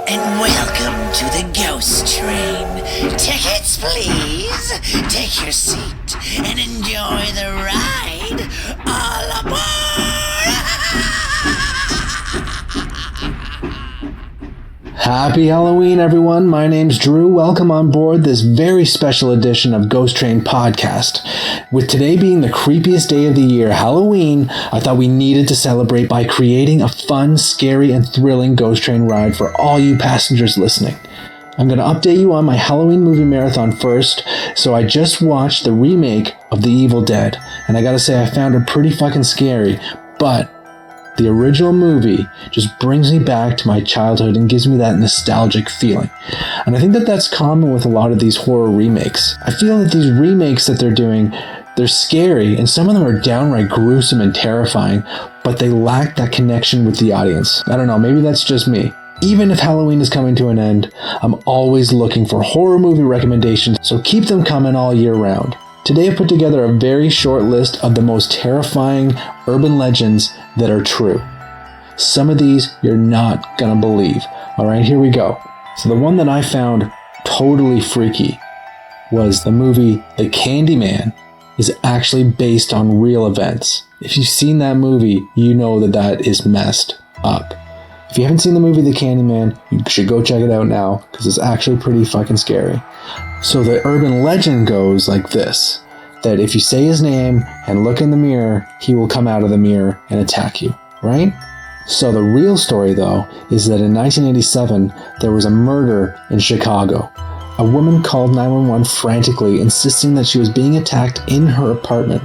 and welcome to the Ghost Train. Tickets, please. Take your seat and enjoy the ride. All aboard! Happy Halloween, everyone. My name's Drew. Welcome on board this very special edition of Ghost Train Podcast. With today being the creepiest day of the year, Halloween, I thought we needed to celebrate by creating a fun, scary, and thrilling Ghost Train ride for all you passengers listening. I'm going to update you on my Halloween movie marathon first. So I just watched the remake of The Evil Dead, and I gotta say I found it pretty fucking scary, but the original movie just brings me back to my childhood and gives me that nostalgic feeling. And I think that that's common with a lot of these horror remakes. I feel that these remakes that they're doing, they're scary, and some of them are downright gruesome and terrifying, but they lack that connection with the audience. I don't know, maybe that's just me. Even if Halloween is coming to an end, I'm always looking for horror movie recommendations, so keep them coming all year round. Today I put together a very short list of the most terrifying urban legends that are true. Some of these you're not gonna believe. Alright, here we go. So the one that I found totally freaky was the movie The Candyman is actually based on real events. If you've seen that movie, you know that that is messed up. If you haven't seen the movie The Candyman, you should go check it out now because it's actually pretty fucking scary. So the urban legend goes like this, that if you say his name and look in the mirror, he will come out of the mirror and attack you, right? So the real story though is that in 1987, there was a murder in Chicago. A woman called 911 frantically, insisting that she was being attacked in her apartment,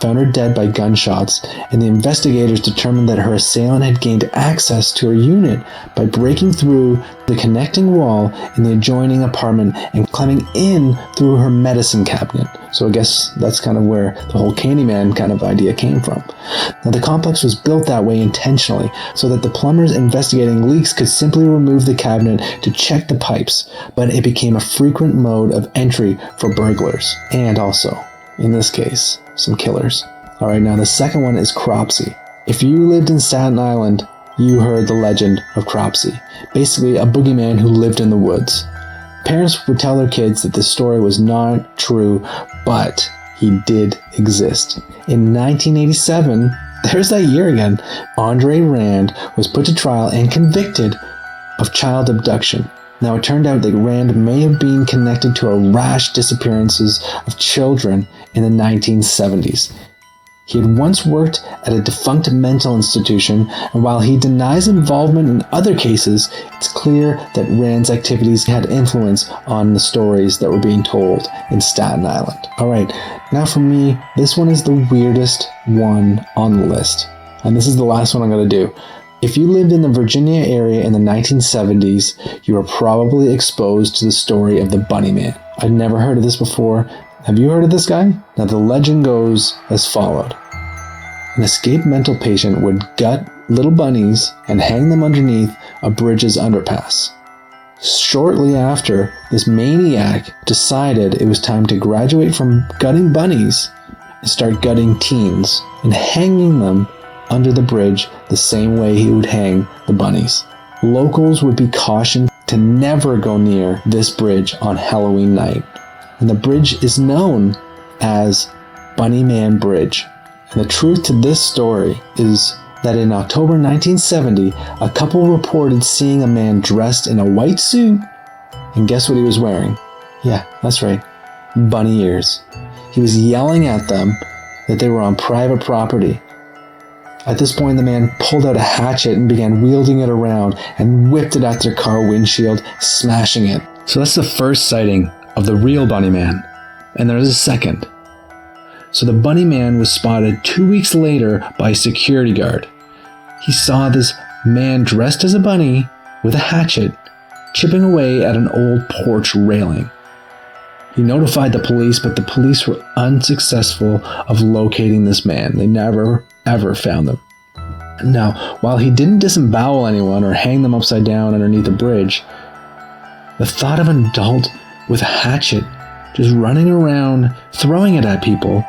found her dead by gunshots, and the investigators determined that her assailant had gained access to her unit by breaking through the connecting wall in the adjoining apartment and climbing in through her medicine cabinet. So I guess that's kind of where the whole Candyman kind of idea came from. Now the complex was built that way intentionally so that the plumbers investigating leaks could simply remove the cabinet to check the pipes, but it became a frequent mode of entry for burglars and also, in this case, some killers. Alright, now the second one is Cropsey. If you lived in Staten Island, you heard the legend of Cropsey. Basically, a boogeyman who lived in the woods. Parents would tell their kids that this story was not true, but he did exist. In 1987, there's that year again, Andre Rand was put to trial and convicted of child abduction. Now, it turned out that Rand may have been connected to a rash disappearances of children in the 1970s. He had once worked at a defunct mental institution, and while he denies involvement in other cases, it's clear that Rand's activities had influence on the stories that were being told in Staten Island. Alright, now for me, this one is the weirdest one on the list. And this is the last one I'm going to do. If you lived in the Virginia area in the 1970s, you were probably exposed to the story of the Bunny Man. I'd never heard of this before. Have you heard of this guy? Now the legend goes as followed. An escaped mental patient would gut little bunnies and hang them underneath a bridge's underpass. Shortly after, this maniac decided it was time to graduate from gutting bunnies and start gutting teens and hanging them under the bridge the same way he would hang the bunnies. Locals would be cautioned to never go near this bridge on Halloween night. And the bridge is known as Bunny Man Bridge. And the truth to this story is that in October 1970, a couple reported seeing a man dressed in a white suit, and guess what he was wearing? Yeah, that's right, bunny ears. He was yelling at them that they were on private property. At this point, the man pulled out a hatchet and began wielding it around and whipped it at their car windshield, smashing it. So that's the first sighting of the real Bunny Man, and there is a second. So the Bunny Man was spotted 2 weeks later by a security guard. He saw this man dressed as a bunny with a hatchet chipping away at an old porch railing. He notified the police, but the police were unsuccessful of locating this man. They never, ever found him. Now, while he didn't disembowel anyone or hang them upside down underneath a bridge, the thought of an adult with a hatchet just running around, throwing it at people,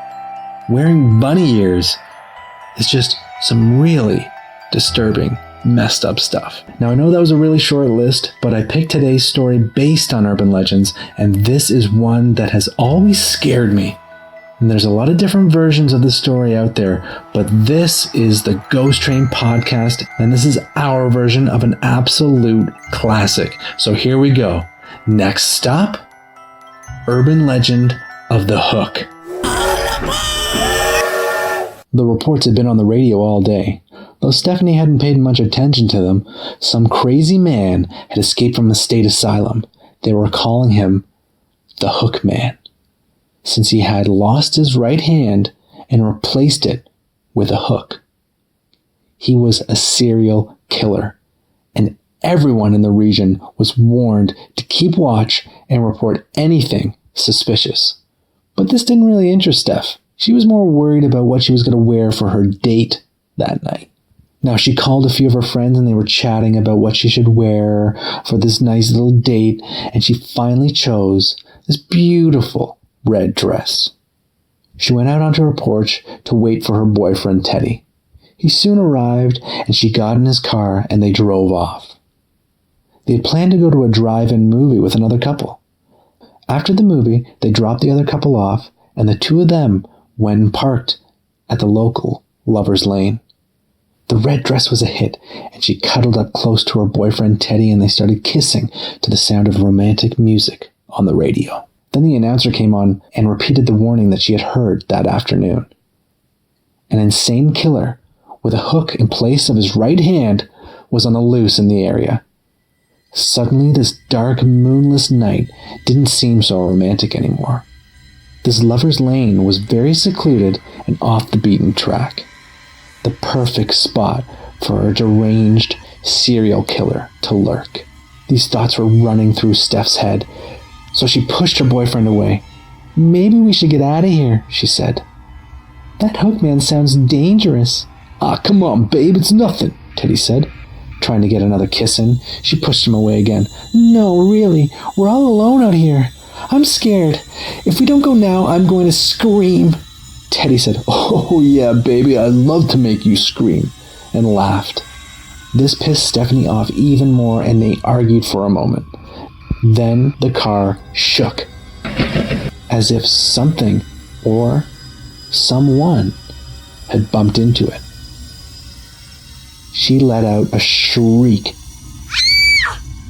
wearing bunny ears, is just some really disturbing messed up stuff. Now, I know that was a really short list, but I picked today's story based on urban legends, and this is one that has always scared me. And there's a lot of different versions of the story out there, but this is the Ghost Train podcast, and this is our version of an absolute classic. So here we go. Next stop, urban legend of the Hook. The reports had been on the radio all day. Though Stephanie hadn't paid much attention to them, some crazy man had escaped from a state asylum. They were calling him the Hook Man, since he had lost his right hand and replaced it with a hook. He was a serial killer, and everyone in the region was warned to keep watch and report anything suspicious. But this didn't really interest Steph. She was more worried about what she was going to wear for her date that night. Now, she called a few of her friends and they were chatting about what she should wear for this nice little date, and she finally chose this beautiful red dress. She went out onto her porch to wait for her boyfriend, Teddy. He soon arrived and she got in his car and they drove off. They had planned to go to a drive-in movie with another couple. After the movie, they dropped the other couple off and the two of them went and parked at the local Lover's Lane. The red dress was a hit, and she cuddled up close to her boyfriend Teddy and they started kissing to the sound of romantic music on the radio. Then the announcer came on and repeated the warning that she had heard that afternoon. An insane killer with a hook in place of his right hand was on the loose in the area. Suddenly, this dark, moonless night didn't seem so romantic anymore. This Lover's Lane was very secluded and off the beaten track. The perfect spot for a deranged serial killer to lurk. These thoughts were running through Steph's head, so she pushed her boyfriend away. "Maybe we should get out of here," she said. "That Hook Man sounds dangerous." "Ah, come on, babe, it's nothing," Teddy said. Trying to get another kiss in, she pushed him away again. "No, really, we're all alone out here. I'm scared. If we don't go now, I'm going to scream." Teddy said, "Oh yeah, baby, I'd love to make you scream," and laughed. This pissed Stephanie off even more and they argued for a moment. Then the car shook, as if something or someone had bumped into it. She let out a shriek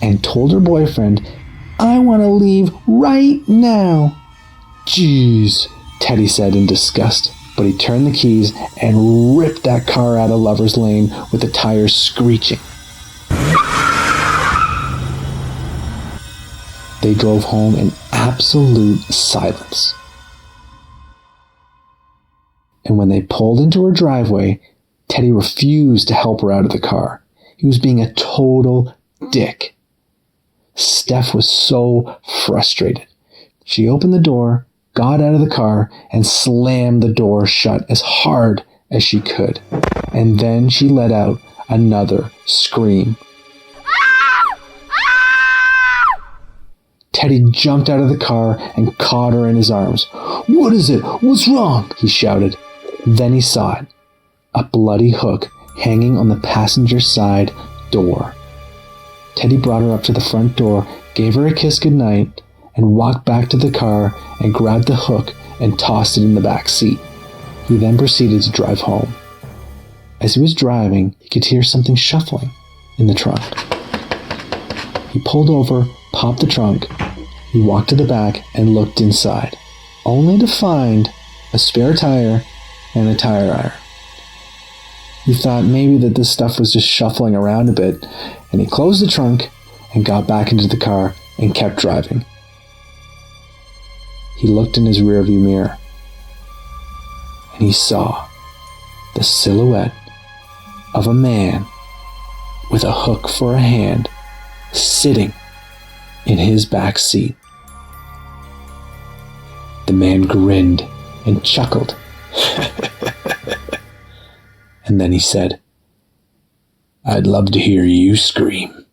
and told her boyfriend, "I want to leave right now." "Jeez," Teddy said in disgust, but he turned the keys and ripped that car out of Lover's Lane with the tires screeching. They drove home in absolute silence. And when they pulled into her driveway, Teddy refused to help her out of the car. He was being a total dick. Steph was so frustrated. She opened the door, got out of the car, and slammed the door shut as hard as she could. And then she let out another scream. Teddy jumped out of the car and caught her in his arms. "What is it? What's wrong?" he shouted. Then he saw it. A bloody hook hanging on the passenger side door. Teddy brought her up to the front door, gave her a kiss goodnight, and walked back to the car and grabbed the hook and tossed it in the back seat. He then proceeded to drive home. As he was driving, he could hear something shuffling in the trunk. He pulled over, popped the trunk, he walked to the back and looked inside, only to find a spare tire and a tire iron. He thought maybe that this stuff was just shuffling around a bit, and he closed the trunk and got back into the car and kept driving. He looked in his rearview mirror, and he saw the silhouette of a man with a hook for a hand sitting in his back seat. The man grinned and chuckled. And then he said, "I'd love to hear you scream."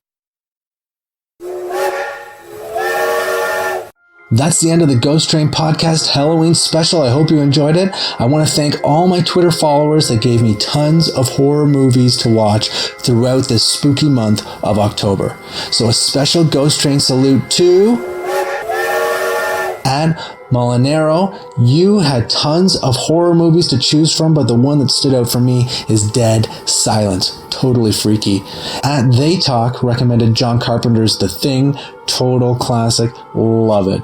That's the end of the Ghost Train Podcast Halloween special. I hope you enjoyed it. I want to thank all my Twitter followers that gave me tons of horror movies to watch throughout this spooky month of October. So a special Ghost Train salute to Ad Molinero. You had tons of horror movies to choose from, but the one that stood out for me is Dead Silent. Totally freaky. At They Talk recommended John Carpenter's The Thing. Total classic. Love it.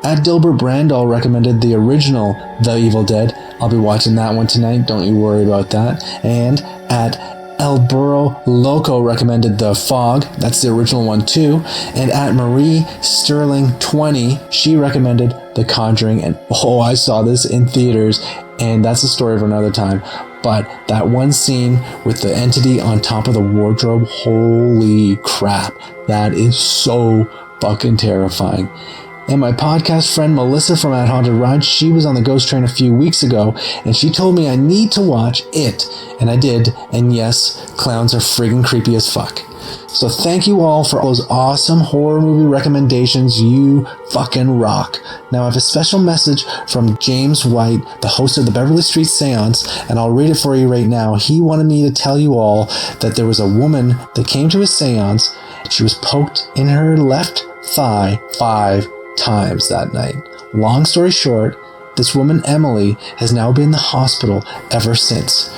At Dilbert Brandall recommended the original The Evil Dead. I'll be watching that one tonight. Don't you worry about that. And at El Burro Loco recommended The Fog. That's the original one too. And at Marie Sterling 20, she recommended The Conjuring. And I saw this in theaters, and that's a story for another time. But that one scene with the entity on top of the wardrobe, holy crap. That is so fucking terrifying. And my podcast friend Melissa from At Haunted Ride, she was on the Ghost Train a few weeks ago, and she told me I need to watch It. And I did, and yes, clowns are friggin' creepy as fuck. So thank you all for all those awesome horror movie recommendations. You fucking rock. Now I have a special message from James White, the host of the Beverly Street Seance, and I'll read it for you right now. He wanted me to tell you all that there was a woman that came to his seance. She was poked in her left thigh 5 times that night. Long story short, this woman Emily has now been in the hospital ever since.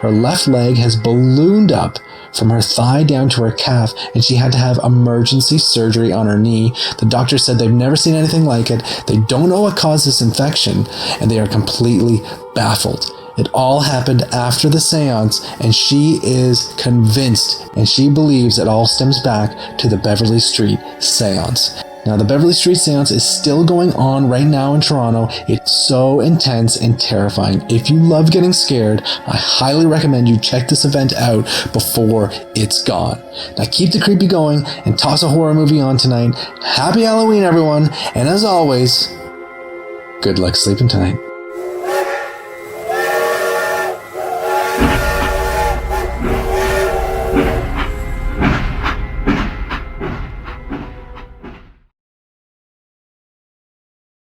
Her left leg has ballooned up from her thigh down to her calf, and she had to have emergency surgery on her knee. The doctor said they've never seen anything like it. They don't know what caused this infection, and they are completely baffled. It all happened after the seance, and she is convinced, and she believes it all stems back to the Beverly Street Seance. Now, the Beverly Street Seance is still going on right now in Toronto. It's so intense and terrifying. If you love getting scared, I highly recommend you check this event out before it's gone. Now, keep the creepy going and toss a horror movie on tonight. Happy Halloween, everyone. And as always, good luck sleeping tonight.